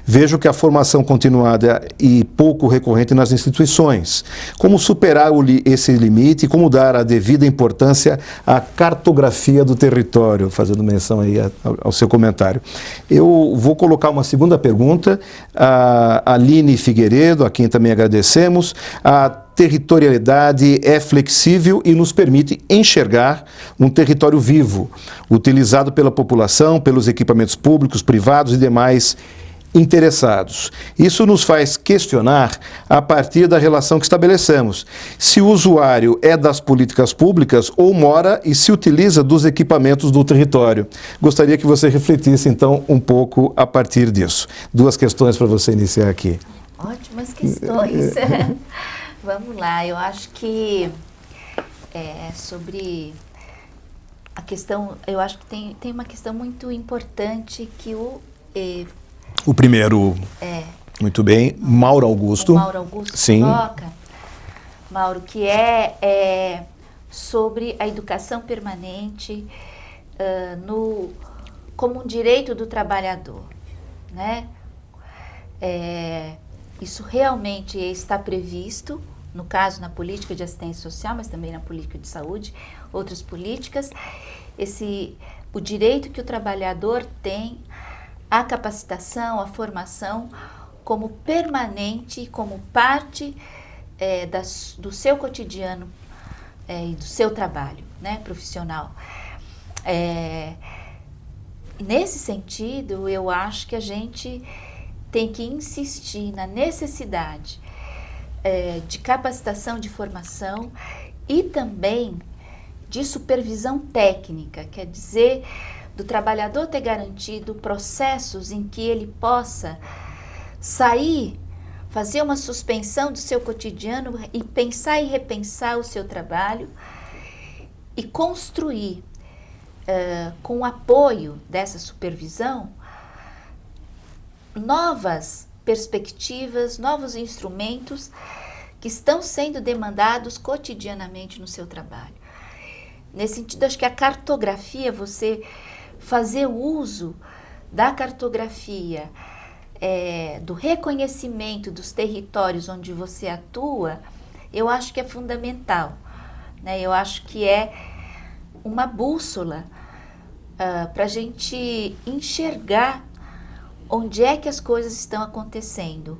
Vejo que a formação continuada e pouco recorrente nas instituições. Como superar esse limite e como dar a devida importância à cartografia do território? Fazendo menção aí ao seu comentário. Eu vou colocar uma segunda pergunta, a Aline Figueiredo, a quem também agradecemos. A territorialidade é flexível e nos permite enxergar um território vivo, utilizado pela população, pelos equipamentos públicos, privados e demais interessados. Isso nos faz questionar a partir da relação que estabelecemos, se o usuário é das políticas públicas ou mora e se utiliza dos equipamentos do território. Gostaria que você refletisse, então, um pouco a partir disso. Duas questões para você iniciar aqui. Ótimas questões. Vamos lá, eu acho que sobre a questão, eu acho que tem uma questão muito importante que o primeiro, muito bem, Mauro Augusto. O Mauro Augusto coloca, Mauro, que é sobre a educação permanente como um direito do trabalhador, né? Isso realmente está previsto, no caso, na política de assistência social, mas também na política de saúde, outras políticas, o direito que o trabalhador tem à capacitação, à formação como permanente, como parte do seu cotidiano e do seu trabalho, né, profissional. Nesse sentido, eu acho que a gente tem que insistir na necessidade de capacitação, de formação e também de supervisão técnica, quer dizer, do trabalhador ter garantido processos em que ele possa sair, fazer uma suspensão do seu cotidiano e pensar e repensar o seu trabalho e construir, com o apoio dessa supervisão, novas perspectivas, novos instrumentos que estão sendo demandados cotidianamente no seu trabalho. Nesse sentido, acho que a cartografia, você fazer uso da cartografia, do reconhecimento dos territórios onde você atua, eu acho que é fundamental, né? Eu acho que é uma bússola para a gente enxergar onde é que as coisas estão acontecendo.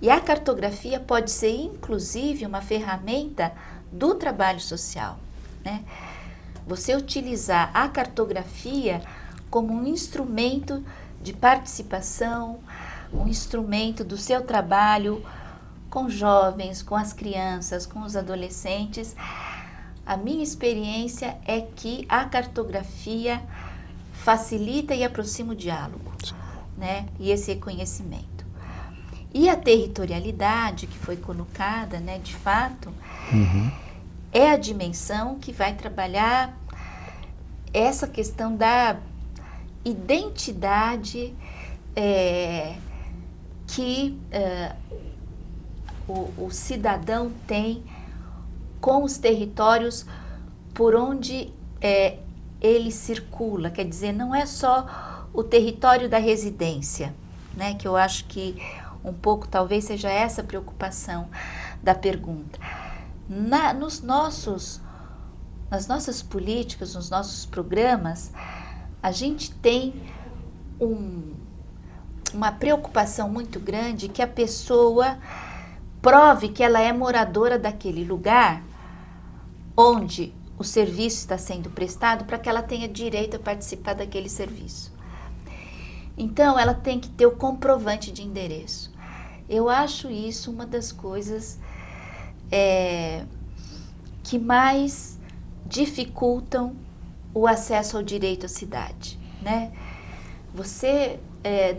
E a cartografia pode ser, inclusive, uma ferramenta do trabalho social, né? Você utilizar a cartografia como um instrumento de participação, um instrumento do seu trabalho com jovens, com as crianças, com os adolescentes. A minha experiência é que a cartografia facilita e aproxima o diálogo, né? E esse reconhecimento. E a territorialidade que foi colocada, né, de fato, é a dimensão que vai trabalhar essa questão da identidade que o cidadão tem com os territórios por onde ele circula. Quer dizer, não é só o território da residência, né, que eu acho que um pouco talvez seja essa a preocupação da pergunta. Nas nossas políticas, nos nossos programas, a gente tem uma preocupação muito grande que a pessoa prove que ela é moradora daquele lugar onde o serviço está sendo prestado, para que ela tenha direito a participar daquele serviço. Então, ela tem que ter o comprovante de endereço. Eu acho isso uma das coisas que mais dificultam o acesso ao direito à cidade, né? Você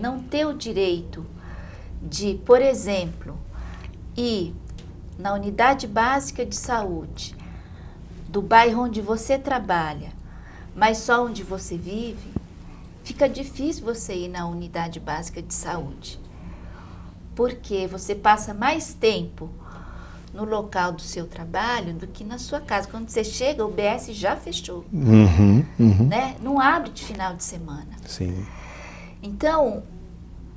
não ter o direito de, por exemplo, ir na unidade básica de saúde do bairro onde você trabalha, mas só onde você vive, fica difícil você ir na unidade básica de saúde, porque você passa mais tempo no local do seu trabalho do que na sua casa. Quando você chega, o BS já fechou, né? Não abre de final de semana. Sim. Então,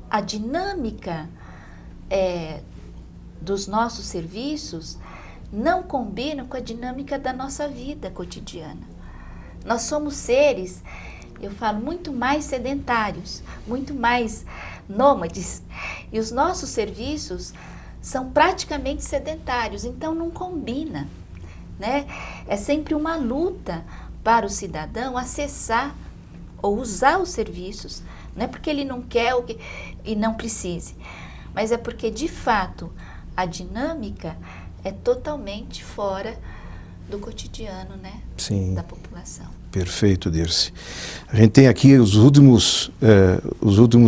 a dinâmica dos nossos serviços não combina com a dinâmica da nossa vida cotidiana. Nós somos seres, eu falo, muito mais sedentários, muito mais nômades, e os nossos serviços são praticamente sedentários, então não combina, né? É sempre uma luta para o cidadão acessar ou usar os serviços, não é porque ele não quer e não precise, mas é porque, de fato, a dinâmica é totalmente fora do cotidiano, né? Sim. Da população. Perfeito, Dirce. A gente tem aqui os últimos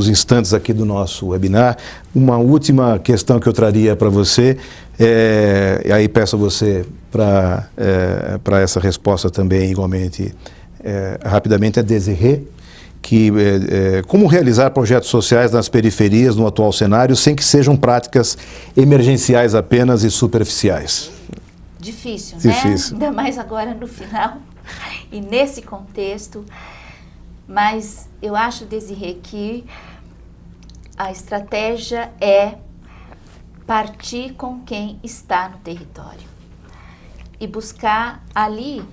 instantes aqui do nosso webinar. Uma última questão que eu traria para você, e aí peço a você para essa resposta também, igualmente, rapidamente, a Desirê, que como realizar projetos sociais nas periferias no atual cenário sem que sejam práticas emergenciais apenas e superficiais? Difícil, Difícil, né? Ainda mais agora no final e nesse contexto, mas eu acho, Desirê, que a estratégia é partir com quem está no território e buscar ali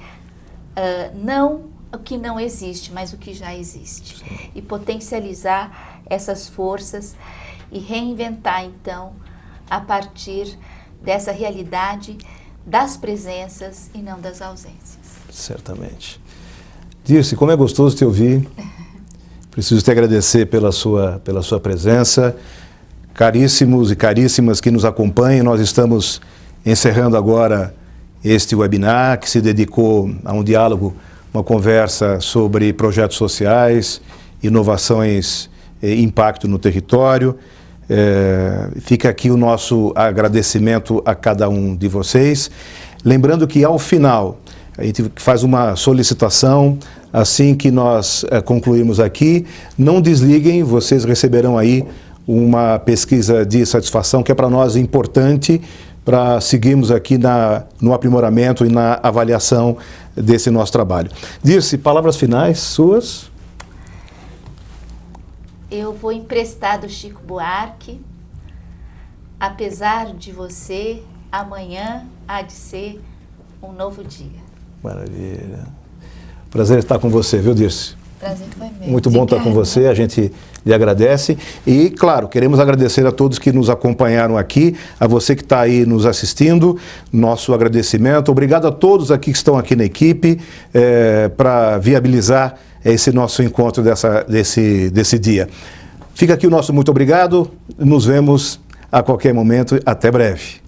não o que não existe, mas o que já existe. Sim. E potencializar essas forças e reinventar, então, a partir dessa realidade das presenças e não das ausências. Certamente. Dirce, como é gostoso te ouvir. Preciso te agradecer pela sua presença. Caríssimos e caríssimas que nos acompanham, nós estamos encerrando agora este webinar que se dedicou a um diálogo, uma conversa sobre projetos sociais, inovações e impacto no território. Fica aqui o nosso agradecimento a cada um de vocês. Lembrando que ao final, a gente faz uma solicitação, assim que nós concluirmos aqui, não desliguem, vocês receberão aí uma pesquisa de satisfação que é para nós importante para seguirmos aqui no aprimoramento e na avaliação desse nosso trabalho. Dirce, palavras finais suas? Eu vou emprestar do Chico Buarque. Apesar de você, amanhã há de ser um novo dia. Maravilha. Prazer estar com você, viu, Dirce? Prazer foi meu. Muito bom estar com você, a gente lhe agradece. E, claro, queremos agradecer a todos que nos acompanharam aqui, a você que está aí nos assistindo, nosso agradecimento. Obrigado a todos aqui que estão aqui na equipe para viabilizar esse nosso encontro desse dia. Fica aqui o nosso muito obrigado, nos vemos a qualquer momento, até breve.